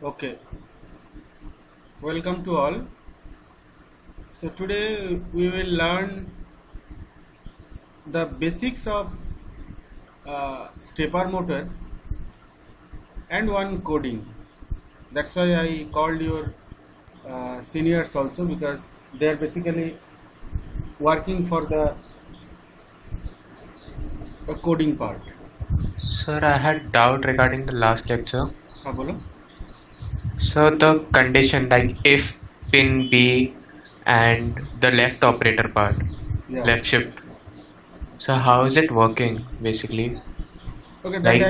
Okay, welcome to all. So today we will learn the basics of stepper motor and one coding. That's why I called your seniors also, because they are basically working for the coding part. Sir, I had doubt regarding the last lecture. हाँ बोलो. So the condition like if pin B and the left operator part, Yeah. left shift. So how is it working basically? Okay, that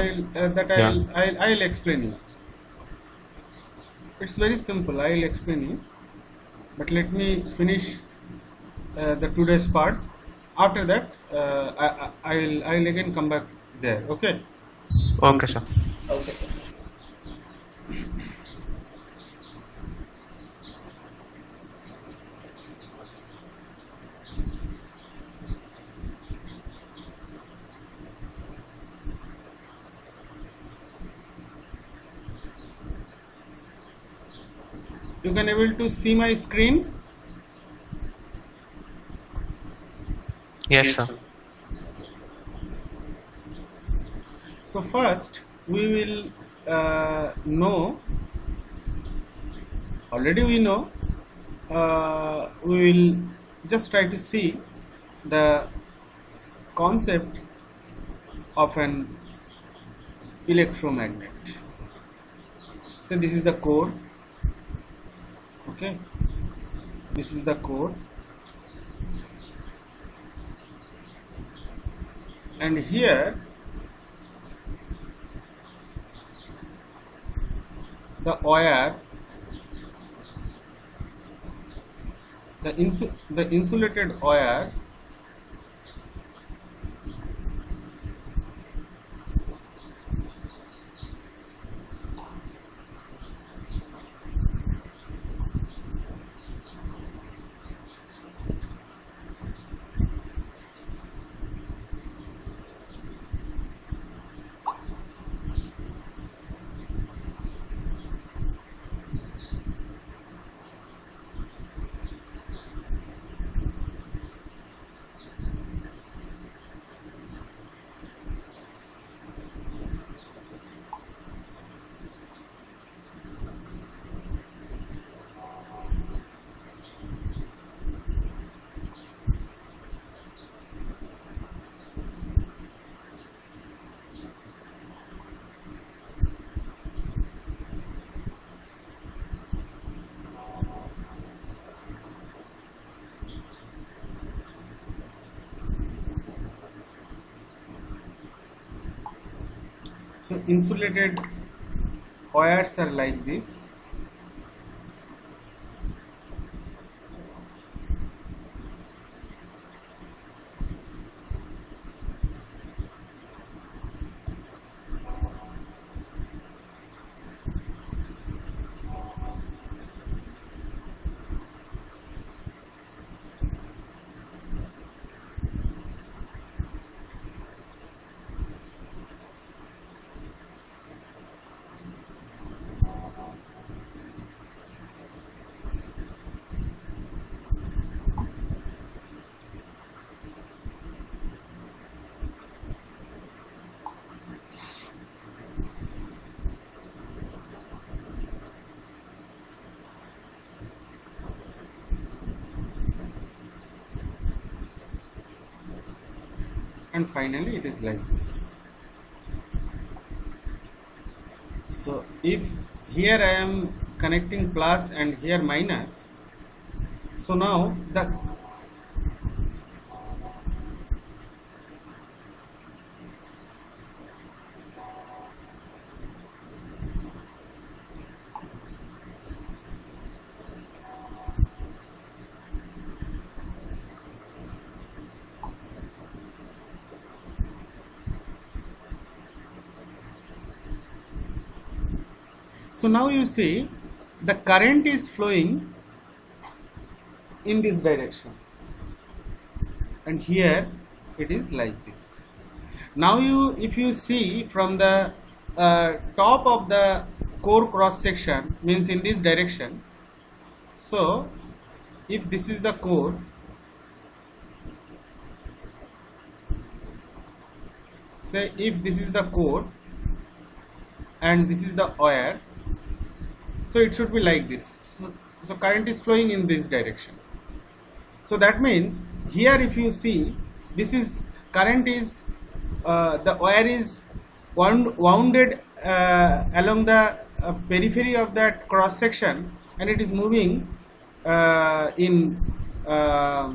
Like, yeah. I'll explain you. It's very simple. I'll explain you. But let me finish the today's part. After that, I'll again come back there. Okay. Okay, sir. Okay. You can able to see my screen. Yes, sir. So first we will know. Already we know. We will just try to see the concept of an electromagnet. So this is the core. Okay. This is the core. And here the wire, the insulated wire so insulated wires are like this. And finally it is like this. So if here I am connecting plus and here minus, so now the so now you see the current is flowing in this direction, and here it is like this. Now if you see from the top of the core cross section means in this direction. So if this is the core, say if this is the core and this is the wire, so it should be like this. So current is flowing in this direction. So that means here if you see, this is current is the wire is wounded along the periphery of that cross section, and it is moving in a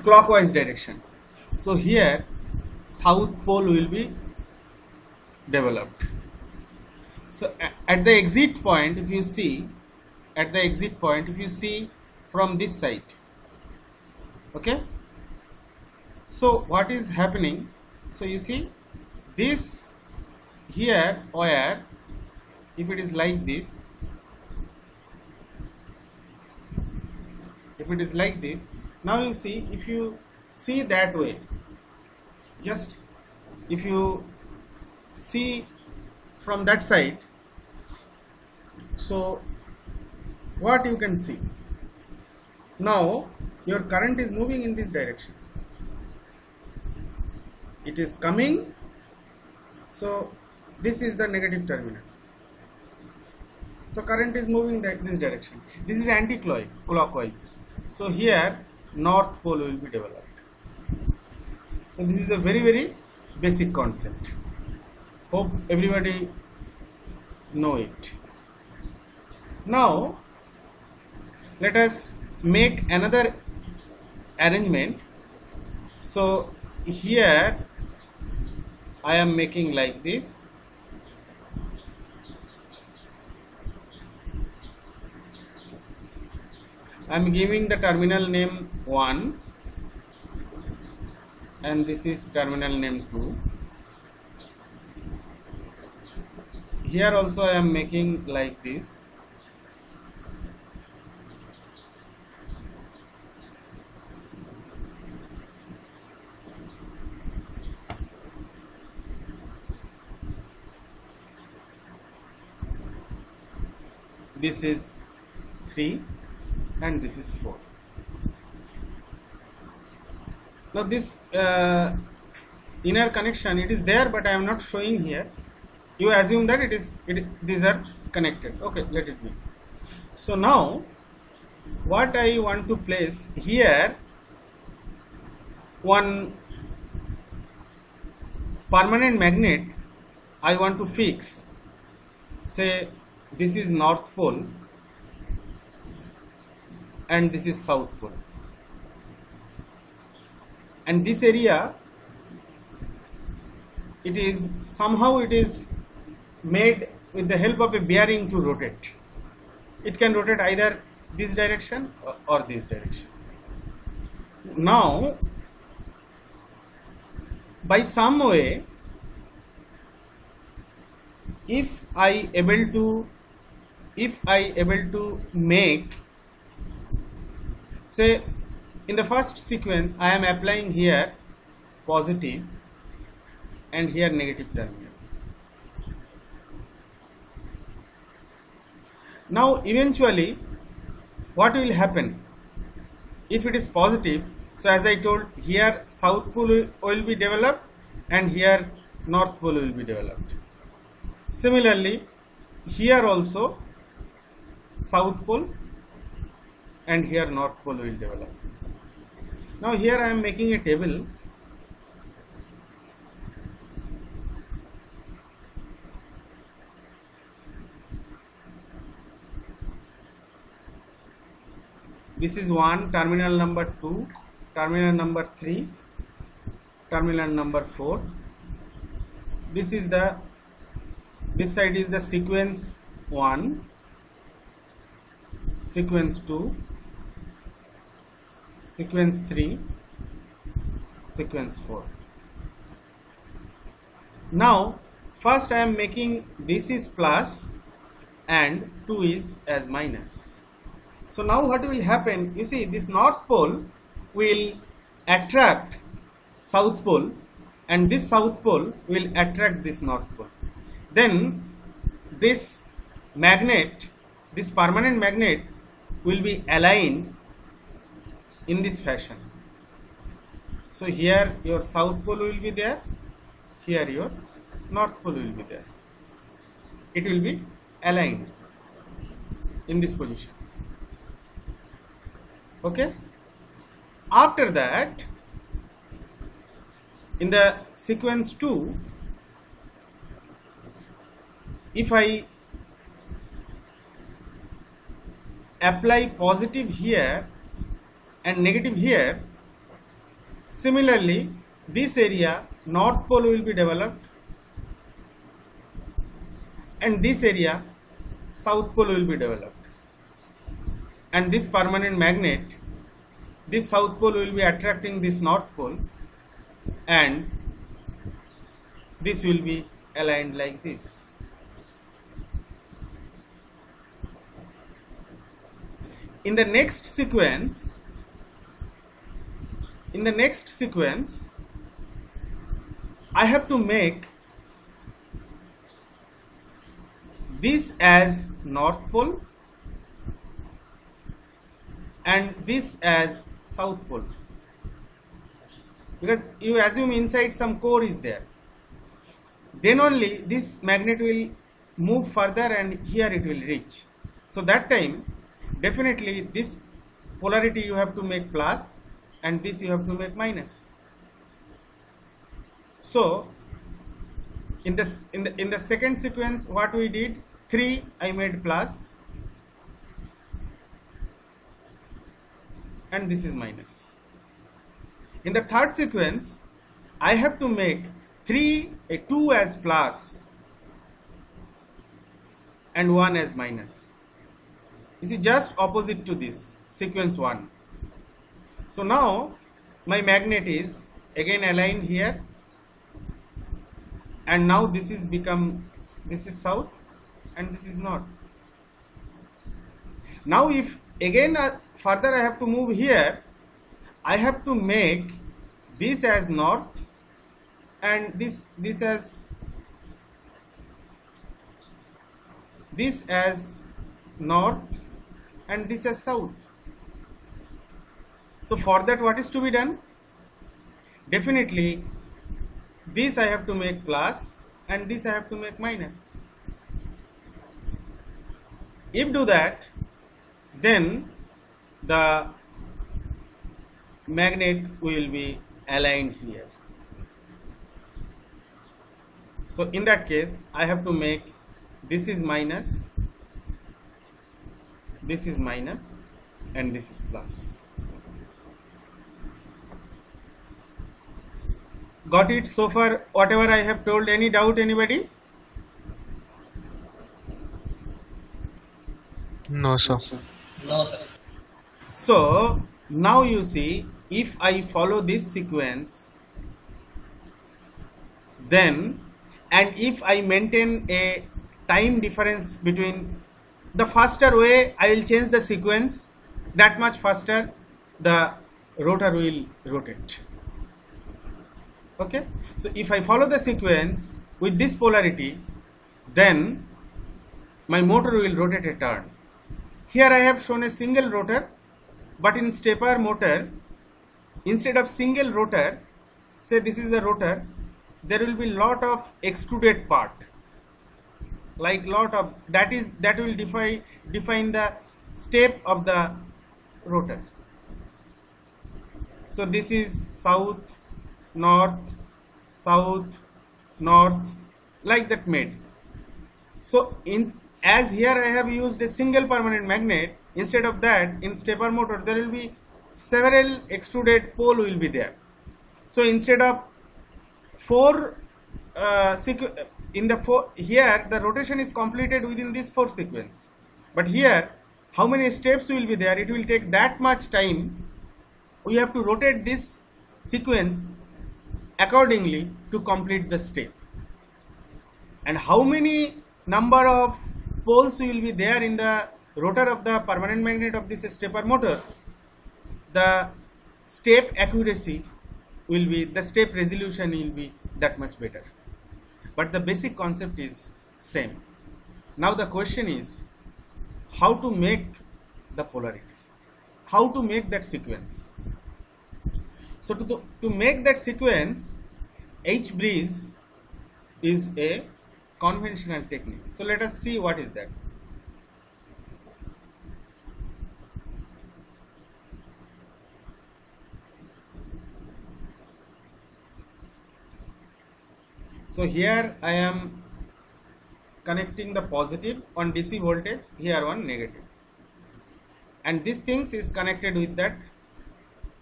clockwise direction. So here south pole will be developed. So at the exit point, if you see, at the exit point, if you see from this side, okay, so what is happening? So you see this here wire, if it is like this, if it is like this, now you see, if you see that way, just if you see from that side, so what you can see, now your current is moving in this direction, it is coming, so this is the negative terminal, so current is moving this direction, this is anti-clockwise, so here north pole will be developed. So this is a very basic concept, hope everybody know it. Now let us make another arrangement. So here I am making like this, I am giving the terminal name 1 and this is terminal name 2. Here also I am making like this. This is 3 and this is 4. Now this inner connection, it is there, but I am not showing here. You assume that these are connected. Okay, let it be. So now what I want to place here, one permanent magnet I want to fix. Say this is north pole and this is south pole, and this area, it is somehow it is made with the help of a bearing to rotate. It can rotate either this direction or this direction. Now by some way, if I able to make, say in the first sequence I am applying here positive and here negative terminal. Now eventually what will happen if it is positive? So as I told, here south pole will be developed and here north pole will be developed. Similarly here also south pole and here north pole will develop. Now here I am making a table. This is 1, terminal number 2, terminal number 3, terminal number 4. This side is the sequence 1, sequence 2, sequence 3, sequence 4. Now first I am making this is plus and 2 is as minus. So now what will happen? You see, this north pole will attract south pole and this south pole will attract this north pole. Then this magnet, this permanent magnet will be aligned in this fashion. So here your south pole will be there, here your north pole will be there. It will be aligned in this position. Okay. After that, in the sequence 2, if I apply positive here and negative here, similarly this area north pole will be developed and this area south pole will be developed, and this permanent magnet, this south pole will be attracting this north pole and this will be aligned like this. In the next sequence, I have to make this as north pole and this as south pole, because you assume inside some core is there, then only this magnet will move further and here it will reach. So that time definitely this polarity you have to make plus and this you have to make minus. So in the second sequence, what we did, 3 I made plus and this is minus. In the third sequence, I have to make 2 as plus and 1 as minus. This is just opposite to this sequence 1. So now my magnet is again aligned here, and now this is south and this is north. Now if again further I have to move here, I have to make this as north and this as north and this as south. So for that, what is to be done? Definitely this I have to make plus and this I have to make minus. If do that, then the magnet will be aligned here. So in that case, I have to make this is minus, this is minus and this is plus. Got it so far, whatever I have told? Any doubt, anybody? No, sir. No, sir. So now you see, if I follow this sequence, then, and if I maintain a time difference between, the faster way I will change the sequence, that much faster the rotor will rotate. Okay, so if I follow the sequence with this polarity, then my motor will rotate a turn. Here I have shown a single rotor, but in stepper motor, instead of single rotor, say this is the rotor, there will be lot of extruded part, like lot of that will define the step of the rotor. So this is south, north, south, north, like that made. So as here I have used a single permanent magnet, instead of that in stepper motor there will be several extruded pole will be there. So instead of 4 here the rotation is completed within this 4 sequence, but here how many steps will be there, it will take that much time. We have to rotate this sequence accordingly to complete the step. And how many number of poles will be there in the rotor of the permanent magnet of this stepper motor, the step accuracy will be, the step resolution will be that much better. But the basic concept is same. Now the question is how to make the polarity, how to make that sequence. So to make that sequence, H-bridge is a conventional technique. So let us see what is that. So here I am connecting the positive on DC voltage, here one negative, and this things is connected with that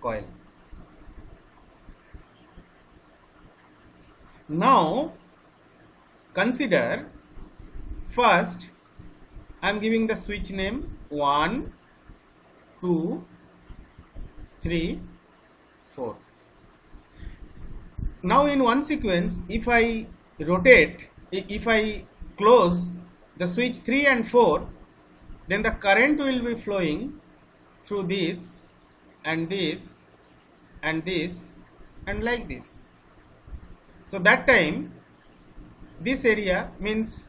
coil. Now consider, first I am giving the switch name 1, 2, 3, 4. Now in one sequence, if I rotate, if I close the switch 3 and 4, then the current will be flowing through this and this and this and like this. So that time this area means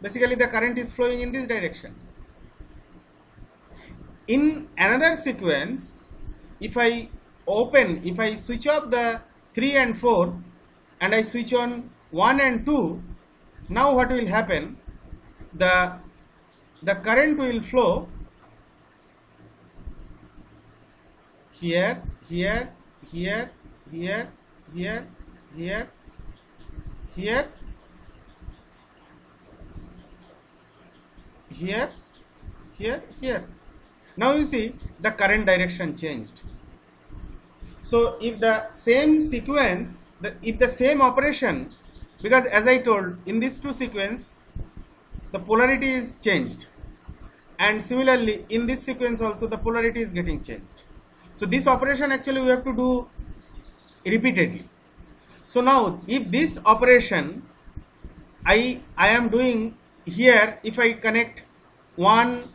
basically the current is flowing in this direction. In another sequence, if I switch off the 3 and 4 and I switch on 1 and 2, now what will happen? The current will flow here, here, here, here, here, here, here, here, here, here. Now you see the current direction changed. So if the same sequence, if the same operation, because as I told, in these two sequence the polarity is changed, and similarly in this sequence also the polarity is getting changed. So this operation actually we have to do repeatedly. So now if this operation I am doing here, if I connect 1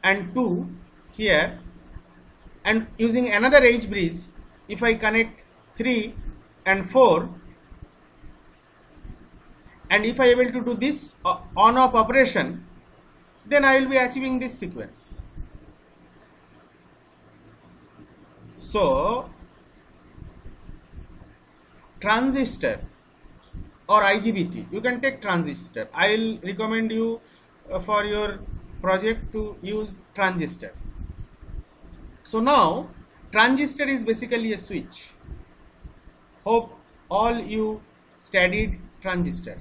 and 2 here, and using another H-bridge, if I connect 3 and 4, and if I am able to do this on-off operation, then I will be achieving this sequence. So transistor or IGBT, you can take transistor. I will recommend you for your project to use transistor. So now transistor is basically a switch. Hope all you studied transistor.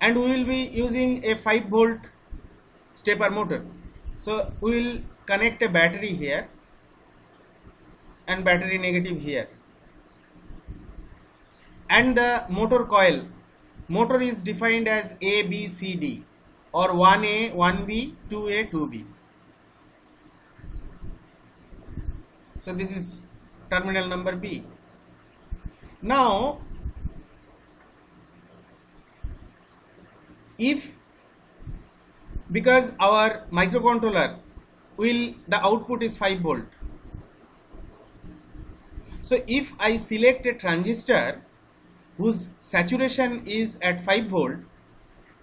And we will be using a 5-volt stepper motor. So we will connect a battery here and battery negative here, and the motor coil. Motor is defined as A, B, C, D, or 1A, 1B, 2A, 2B. So this is terminal number B. Now because our microcontroller the output is 5 volt, so if I select a transistor whose saturation is at 5 volt,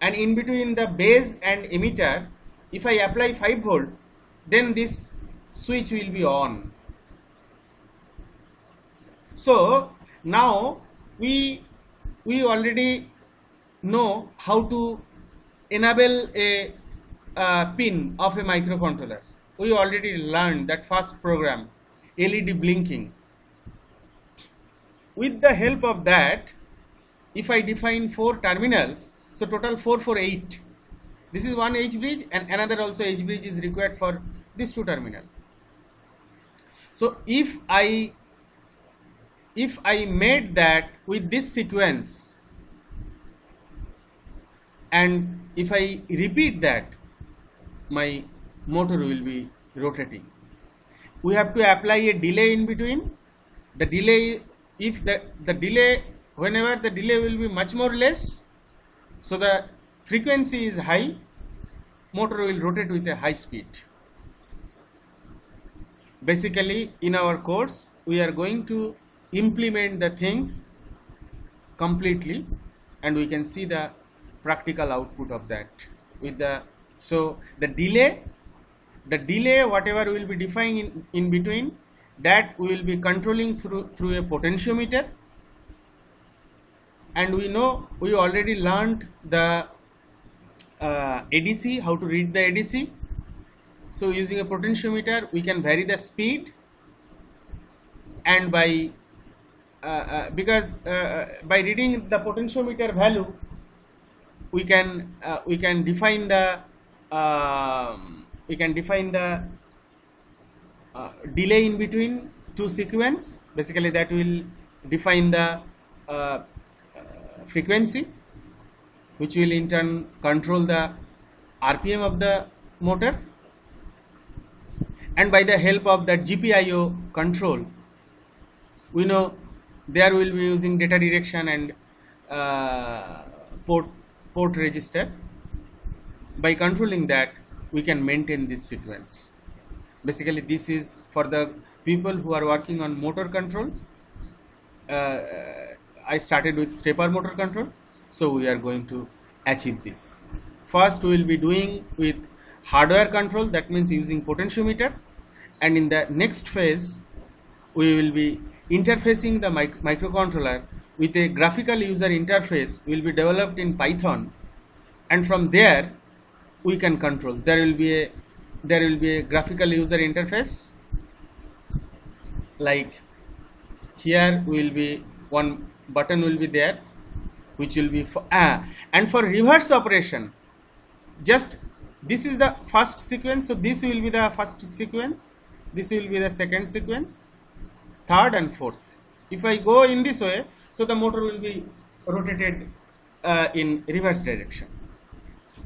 and in between the base and emitter if I apply 5 volt, then this switch will be on. So now we already know how to enable a pin of a microcontroller. We already learned that first program, LED blinking. With the help of that, if I define 4 terminals, so total 4 for 8. This is one H-bridge, and another also H-bridge is required for these 2 terminals. So if I made that with this sequence, and if I repeat that, my motor will be rotating. We have to apply a delay in between. The delay, if the delay, whenever the delay will be much more less, so the frequency is high, motor will rotate with a high speed. Basically, in our course, we are going to implement the things completely, and we can see the practical output of that with the, so the delay whatever we will be defining in between, that we will be controlling through a potentiometer. And we know, we already learned the ADC, how to read the ADC. So using a potentiometer we can vary the speed, and by by reading the potentiometer value we can define the delay in between two sequence. Basically that will define the frequency, which will in turn control the RPM of the motor. And by the help of that GPIO control, we know there will be using data direction and port register. By controlling that, we can maintain this sequence. Basically this is for the people who are working on motor control. I started with stepper motor control, so we are going to achieve this. First we will be doing with hardware control, that means using potentiometer, and in the next phase we will be interfacing the microcontroller with a graphical user interface will be developed in Python, and from there we can control. There will be a graphical user interface, like here will be one button will be there, which will be for and for reverse operation, just this is the first sequence, so this will be the first sequence, this will be the second sequence, third and fourth. If I go in this way, so the motor will be rotated in reverse direction.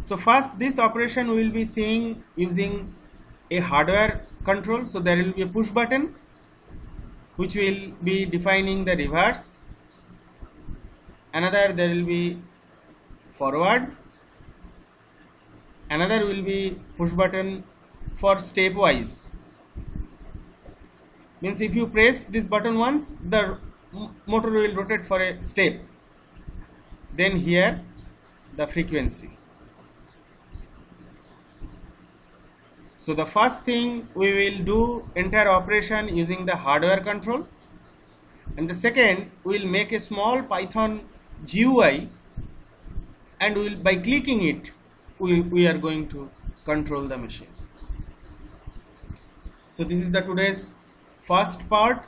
So first this operation we will be seeing using a hardware control. So there will be a push button which will be defining the reverse, another there will be forward, another will be push button for stepwise. Means if you press this button once, the motor will rotate for a step. Then here the frequency. So the first thing we will do entire operation using the hardware control, and the second we will make a small Python GUI, and we will, by clicking it we are going to control the machine. So this is the today's first part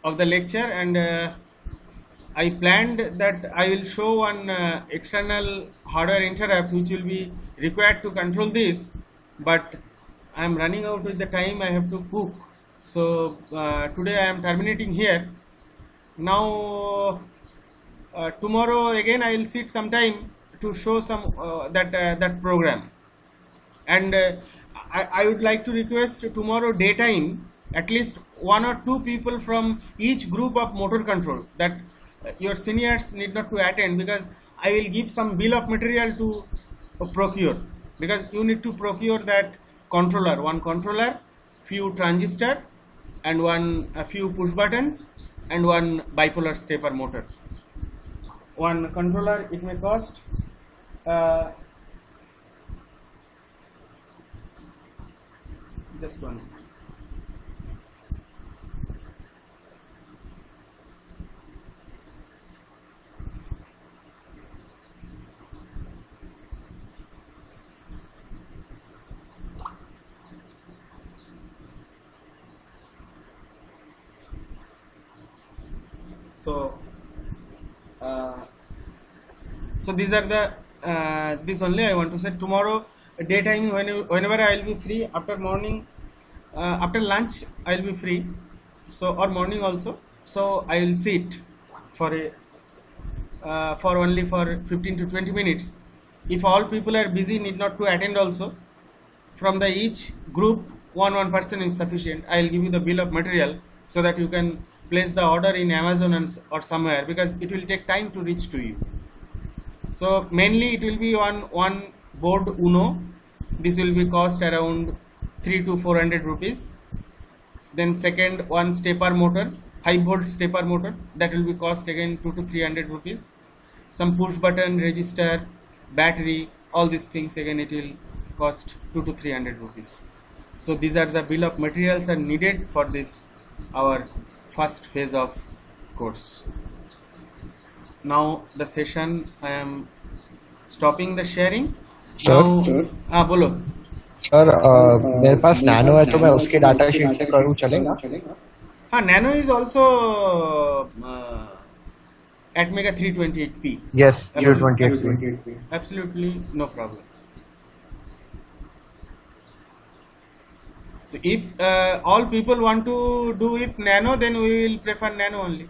of the lecture, and I planned that I will show one external hardware interrupt which will be required to control this, but I am running out with the time, I have to cook. So today I am terminating here. Now tomorrow again I will sit some time to show some that program, and I would like to request tomorrow daytime at least 1 or 2 people from each group of motor control, that your seniors need not to attend, because I will give some bill of material to procure, because you need to procure that controller, one controller, few transistor, and a few push buttons, and one bipolar stepper motor. One controller, it may cost just one minute. So these are the this only I want to say. Tomorrow daytime, whenever I will be free, after morning, after lunch I will be free, so or morning also, so I will sit for a for only for 15 to 20 minutes. If all people are busy, need not to attend also, from the each group one person is sufficient. I will give you the bill of material so that you can place the order in Amazon or somewhere, because it will take time to reach to you. So mainly it will be on one board Uno. This will be cost around 300 to 400 rupees. Then second, one stepper motor, 5-volt stepper motor, that will be cost again 200 to 300 rupees. Some push button, register, battery, all these things again it will cost 200 to 300 rupees. So these are the bill of materials are needed for this our first phase of course. Now the session I am stopping the sharing. Sir हाँ बोलो. Sir मेरे पास nano है तो मैं उसके data sheet से करूँ चलेगा? हाँ, nano is also Atmega 328p. Yes, 028. Absolutely no problem. So if all people want to do it nano, then we will prefer nano only.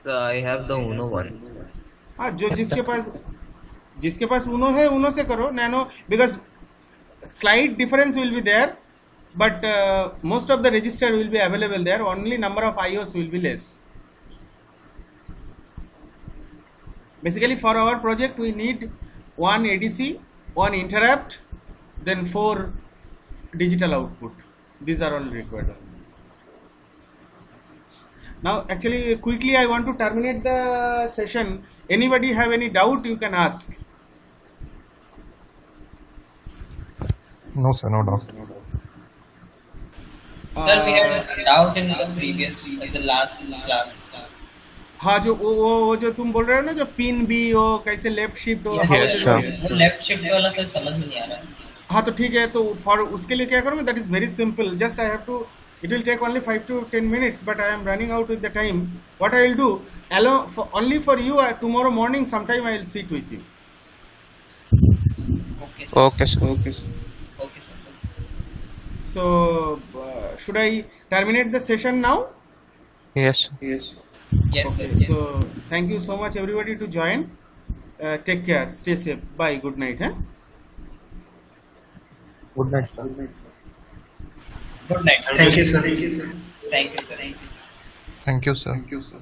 So I have the Uno one. हाँ, जो जिसके पास उनो है उनो से करो nano, because slight difference will be there, but most of the register will be available there. Only number of IOs will be less. Basically, for our project, we need one ADC, one interrupt, then 4 digital output. These are all required. Now, actually, quickly, I want to terminate the session. Anybody have any doubt? You can ask. No, sir, no doubt. Sir, we had a doubt in the last class. हाँ, जो वो जो तुम बोल रहे हो ना, जो पिन भी हो, कैसे लेफ्ट शिफ्ट हो. Yes, sir. लेफ्ट शिफ्ट वाला सर समझ में नहीं आ रहा है. हाँ, तो ठीक है. तो फॉर उसके लिए क्या करूँगा? That is very simple. Just I have to, it will take only 5 to 10 minutes, but I am running out with the time. What I will do, only for you, tomorrow morning sometime I will sit with you. Okay, sir. Okay, sir. Okay, sir. So should I terminate the session now? Yes. Yes, Okay, sir. Yes. so thank you so much everybody to join. Take care, stay safe, bye, good night. Good night, sir. Good night. Thank you, sir. Thank you, sir. Thank you, sir.